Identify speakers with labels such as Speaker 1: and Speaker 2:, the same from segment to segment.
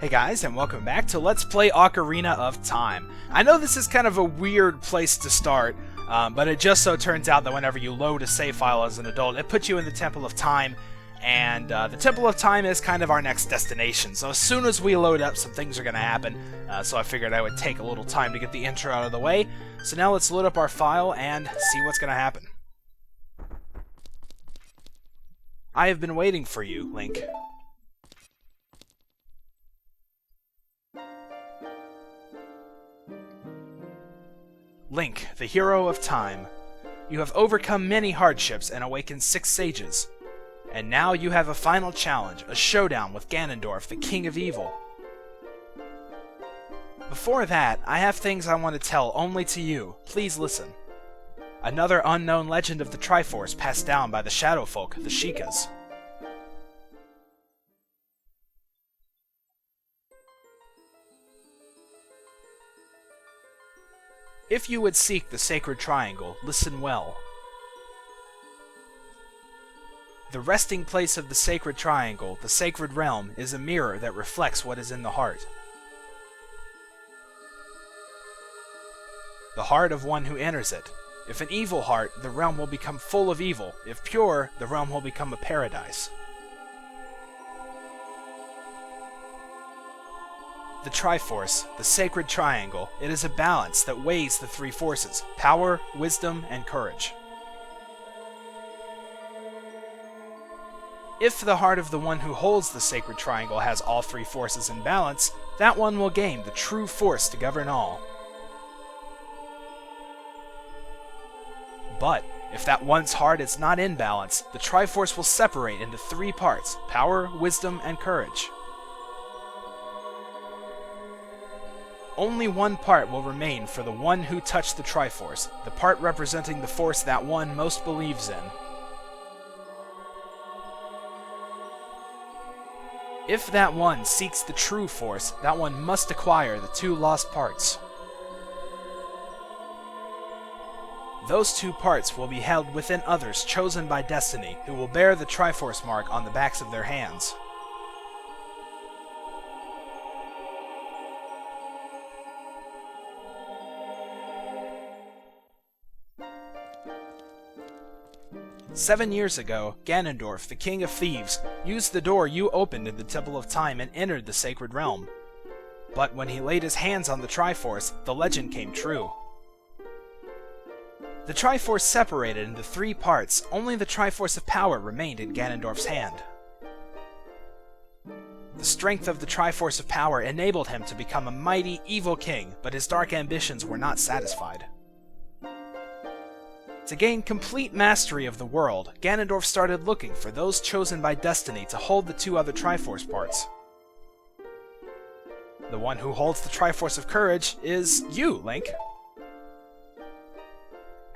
Speaker 1: Hey guys, and welcome back to Let's Play Ocarina of Time. I know this is kind of a weird place to start, but it just so turns out that whenever you load a save file as an adult, it puts you in the Temple of Time, and the Temple of Time is kind of our next destination. So as soon as we load up, some things are going to happen, so I figured I would take a little time to get the intro out of the way. So now let's load up our file and see what's going to happen. I have been waiting for you, Link. Link, the hero of time. You have overcome many hardships and awakened 6 sages. And now you have a final challenge, a showdown with Ganondorf, the King of Evil. Before that, I have things I want to tell only to you. Please listen. Another unknown legend of the Triforce passed down by the Shadow Folk, the Sheikahs. If you would seek the Sacred Triangle, listen well. The resting place of the Sacred Triangle, the Sacred Realm, is a mirror that reflects what is in the heart. The heart of one who enters it. If an evil heart, the realm will become full of evil. If pure, the realm will become a paradise. The Triforce, the Sacred Triangle, it is a balance that weighs the 3 forces: power, wisdom, and courage. If the heart of the one who holds the Sacred Triangle has all 3 forces in balance, that one will gain the true force to govern all. But if that one's heart is not in balance, the Triforce will separate into 3 parts: power, wisdom, and courage. Only one part will remain for the one who touched the Triforce, the part representing the force that one most believes in. If that one seeks the true force, that one must acquire the 2 lost parts. Those 2 parts will be held within others chosen by destiny, who will bear the Triforce mark on the backs of their hands. Seven years ago, Ganondorf, the King of Thieves, used the door you opened in the Temple of Time and entered the Sacred Realm. But when he laid his hands on the Triforce, the legend came true. The Triforce separated into 3 parts. Only the Triforce of Power remained in Ganondorf's hand. The strength of the Triforce of Power enabled him to become a mighty, evil king, but his dark ambitions were not satisfied. To gain complete mastery of the world, Ganondorf started looking for those chosen by destiny to hold the 2 other Triforce parts. The one who holds the Triforce of Courage is you, Link.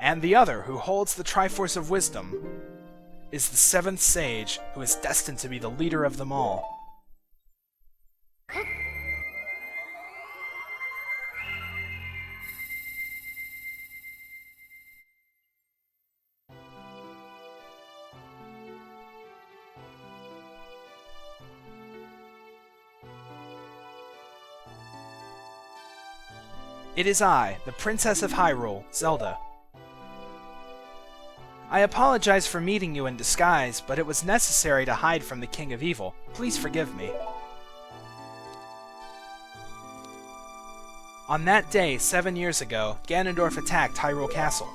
Speaker 1: And the other, who holds the Triforce of Wisdom, is the 7th Sage, who is destined to be the leader of them all. It is I, the Princess of Hyrule, Zelda. I apologize for meeting you in disguise, but it was necessary to hide from the King of Evil. Please forgive me. On that day, 7 years ago, Ganondorf attacked Hyrule Castle.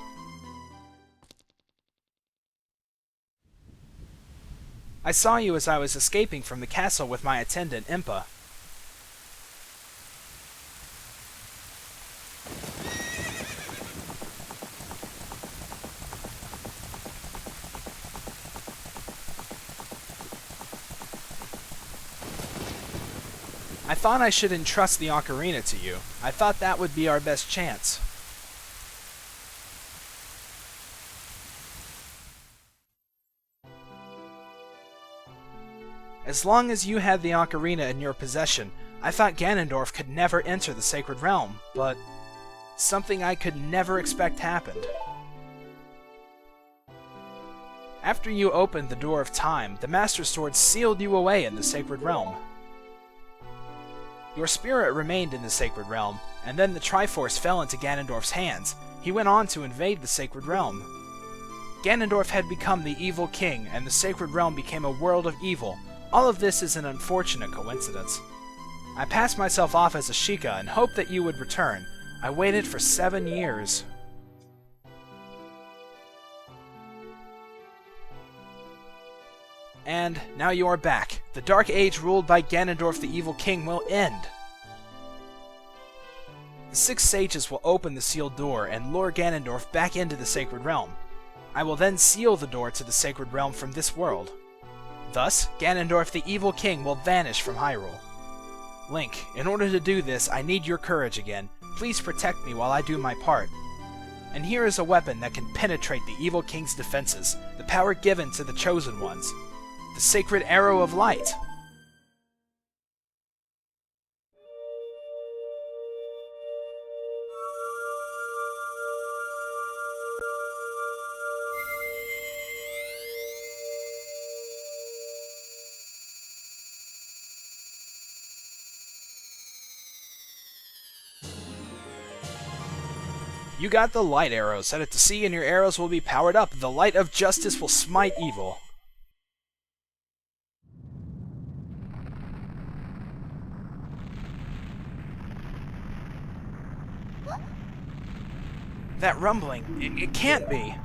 Speaker 1: I saw you as I was escaping from the castle with my attendant, Impa. I thought I should entrust the Ocarina to you. I thought that would be our best chance. As long as you had the Ocarina in your possession, I thought Ganondorf could never enter the Sacred Realm, but something I could never expect happened. After you opened the Door of Time, the Master Sword sealed you away in the Sacred Realm. Your spirit remained in the Sacred Realm, and then the Triforce fell into Ganondorf's hands. He went on to invade the Sacred Realm. Ganondorf had become the evil king, and the Sacred Realm became a world of evil. All of this is an unfortunate coincidence. I passed myself off as a Sheikah and hoped that you would return. I waited for 7 years. And now you are back. The Dark Age ruled by Ganondorf the Evil King will end. The 6 sages will open the sealed door and lure Ganondorf back into the Sacred Realm. I will then seal the door to the Sacred Realm from this world. Thus, Ganondorf the Evil King will vanish from Hyrule. Link, in order to do this, I need your courage again. Please protect me while I do my part. And here is a weapon that can penetrate the Evil King's defenses, the power given to the Chosen Ones. The Sacred Arrow of Light. You got the light arrow. Set it to C and your arrows will be powered up. The light of justice will smite evil. That rumbling, it can't be.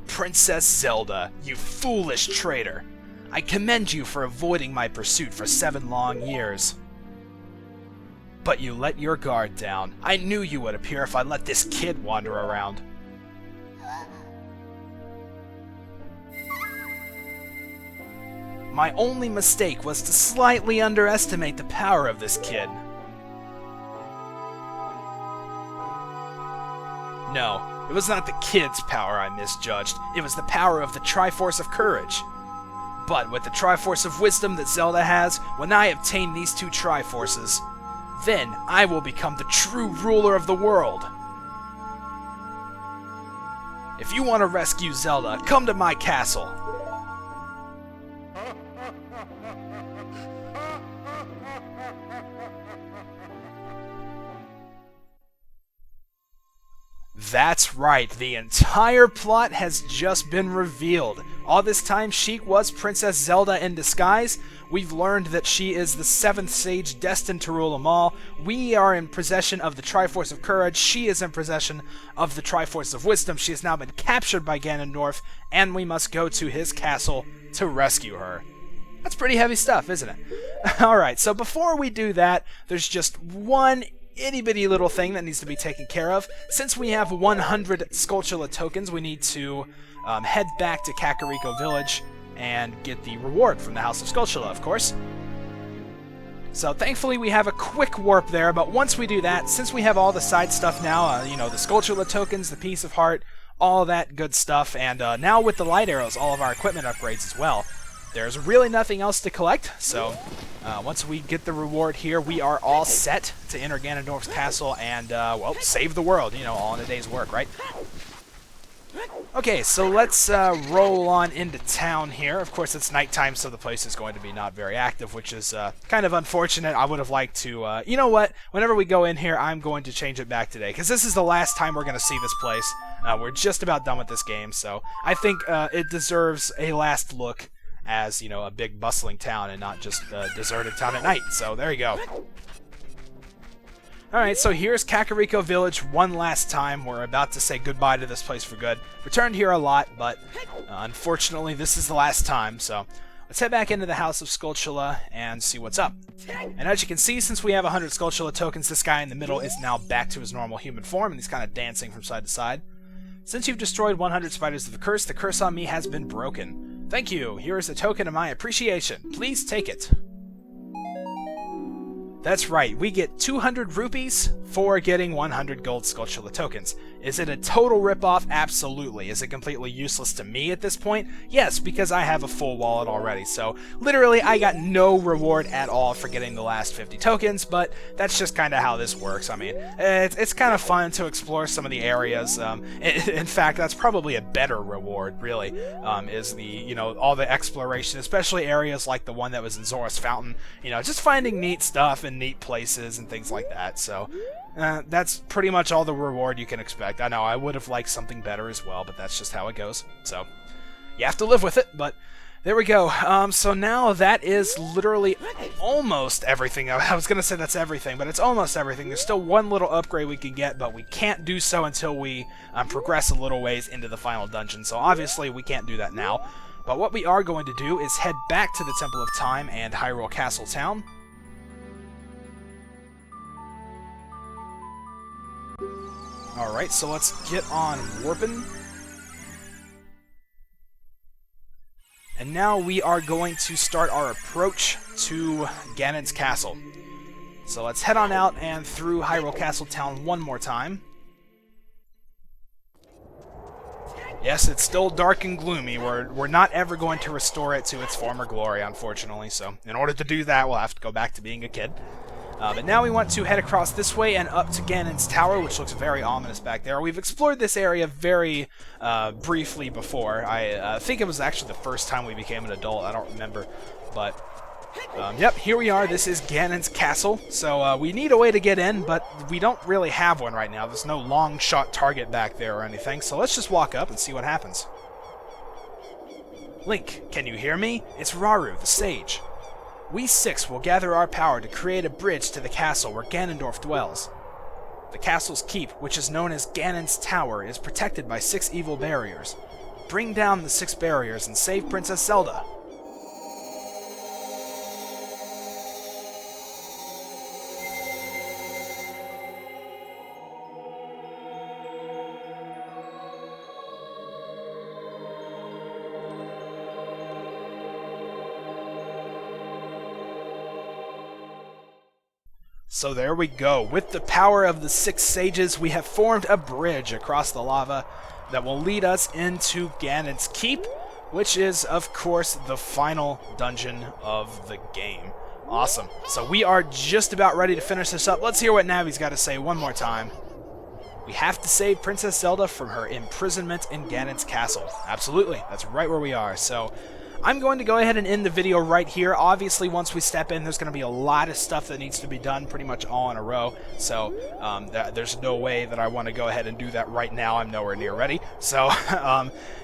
Speaker 1: Princess Zelda, you foolish traitor. I commend you for avoiding my pursuit for 7 long years. But you let your guard down. I knew you would appear if I let this kid wander around. My only mistake was to slightly underestimate the power of this kid. No, it was not the kid's power I misjudged. It was the power of the Triforce of Courage. But with the Triforce of Wisdom that Zelda has, when I obtain these 2 Triforces, then I will become the true ruler of the world. If you want to rescue Zelda, come to my castle. That's right, the entire plot has just been revealed. All this time, Sheik was Princess Zelda in disguise. We've learned that she is the 7th sage destined to rule them all. We are in possession of the Triforce of Courage. She is in possession of the Triforce of Wisdom. She has now been captured by Ganondorf, and we must go to his castle to rescue her. That's pretty heavy stuff, isn't it? Alright, so before we do that, there's just one itty-bitty little thing that needs to be taken care of. Since we have 100 Skulltula tokens, we need to head back to Kakariko Village and get the reward from the House of Skulltula, of course. So thankfully we have a quick warp there, but once we do that, since we have all the side stuff now, you know, the Skulltula tokens, the Piece of Heart, all that good stuff, and now with the light arrows, all of our equipment upgrades as well, there's really nothing else to collect, so once we get the reward here, we are all set to enter Ganondorf's castle and, well, save the world, you know, all in a day's work, right? Okay, so let's roll on into town here. Of course, it's nighttime, so the place is going to be not very active, which is kind of unfortunate. I would have liked to, you know what? Whenever we go in here, I'm going to change it back today, because this is the last time we're going to see this place. We're just about done with this game, so I think it deserves a last look as, you know, a big bustling town and not just a deserted town at night. So there you go. Alright, so here's Kakariko Village one last time. We're about to say goodbye to this place for good. Returned here a lot, but unfortunately this is the last time, so let's head back into the House of Skulltula and see what's up. And as you can see, since we have 100 Skulltula tokens, this guy in the middle is now back to his normal human form, and he's kind of dancing from side to side. Since you've destroyed 100 Spiders of the curse on me has been broken. Thank you. Here is a token of my appreciation. Please take it. That's right, we get 200 rupees for getting 100 gold Skulltula tokens. Is it a total ripoff? Absolutely. Is it completely useless to me at this point? Yes, because I have a full wallet already. So literally, I got no reward at all for getting the last 50 tokens, but that's just kind of how this works. I mean, it's kind of fun to explore some of the areas. In fact, that's probably a better reward, really, is the, all the exploration, especially areas like the one that was in Zora's Fountain. Just finding neat stuff and neat places and things like that. So that's pretty much all the reward you can expect. I know I would have liked something better as well, but that's just how it goes. So you have to live with it, but there we go. So now that is literally almost everything. I was going to say that's everything, but it's almost everything. There's still one little upgrade we can get, but we can't do so until we progress a little ways into the final dungeon. So obviously we can't do that now. But what we are going to do is head back to the Temple of Time and Hyrule Castle Town. Alright, so let's get on warping. And now we are going to start our approach to Ganon's castle. So let's head on out and through Hyrule Castle Town one more time. Yes, it's still dark and gloomy. We're not ever going to restore it to its former glory, unfortunately. So in order to do that, we'll have to go back to being a kid. But now we want to head across this way and up to Ganon's Tower, which looks very ominous back there. We've explored this area very briefly before. I think it was actually the first time we became an adult. I don't remember. But, yep, here we are. This is Ganon's Castle. So we need a way to get in, but we don't really have one right now. There's no long-shot target back there or anything. So let's just walk up and see what happens. Link, can you hear me? It's Rauru, the sage. We six will gather our power to create a bridge to the castle where Ganondorf dwells. The castle's keep, which is known as Ganon's Tower, is protected by 6 evil barriers. Bring down the 6 barriers and save Princess Zelda. So there we go. With the power of the 6 sages, we have formed a bridge across the lava that will lead us into Ganon's Keep, which is, of course, the final dungeon of the game. Awesome. So we are just about ready to finish this up. Let's hear what Navi's got to say one more time. We have to save Princess Zelda from her imprisonment in Ganon's castle. Absolutely. That's right where we are. So I'm going to go ahead and end the video right here. Obviously, once we step in, there's going to be a lot of stuff that needs to be done pretty much all in a row. So there's no way that I want to go ahead and do that right now. I'm nowhere near ready. So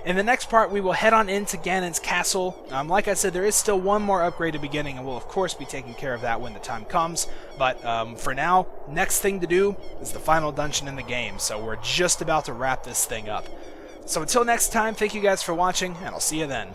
Speaker 1: in the next part, we will head on into Ganon's castle. Like I said, there is still one more upgrade at the beginning, and we'll, of course, be taking care of that when the time comes. But for now, next thing to do is the final dungeon in the game. So we're just about to wrap this thing up. So until next time, thank you guys for watching, and I'll see you then.